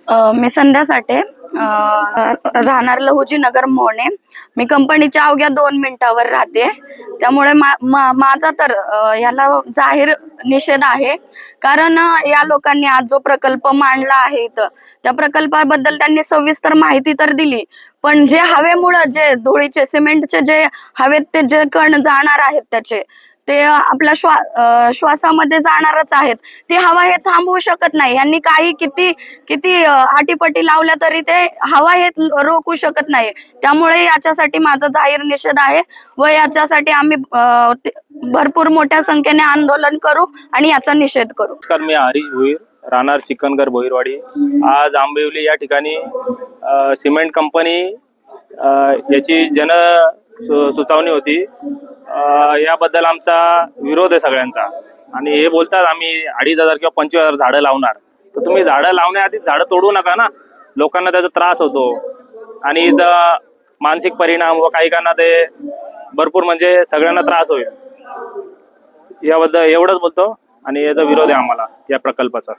मी संध्या साठे, राहणार लहुजी नगर मोहने. मी कंपनीच्या अवघ्या 2 मिनिटावर राहते. त्यामुळे माझा तर याला जाहीर निषेध आहे. कारण या लोकांनी आज जो प्रकल्प मांडला आहे इथं, त्या प्रकल्पाबद्दल त्यांनी सविस्तर माहिती तर दिली, पण जे हवेमुळे जे धुळीचे सिमेंटचे जे हवेत ते जे कण जाणार आहेत त्याचे ते आपल्या श्वासामध्ये जाणारच आहेत. ती हवा हे थांबवू शकत नाही. यांनी काही किती किती आटीपटी लावल्या तरी ते हवा हे रोखू शकत नाही. त्यामुळे याच्यासाठी माझा जाहीर निषेध आहे व याच्यासाठी आम्ही भरपूर मोठ्या संख्येने आंदोलन करू आणि याचा निषेध करू. नमस्कार, मी हरीश भोईर, राहणार चिकनगर बोईरवाडी. आज आंबिवली या ठिकाणी सिमेंट कंपनी याची सुचवणी होती. याबद्दल आमचा विरोध आहे सगळ्यांचा. आणि हे बोलतात आम्ही 2,500 किंवा 25,000 झाडं लावणार. तर तुम्ही झाडं लावण्याआधी झाडं तोडू नका ना. लोकांना त्याचा त्रास होतो आणि मानसिक परिणाम व काही काहींना ते भरपूर म्हणजे सगळ्यांना त्रास होईल. याबद्दल एवढंच बोलतो आणि याचा विरोध आहे आम्हाला या प्रकल्पाचा.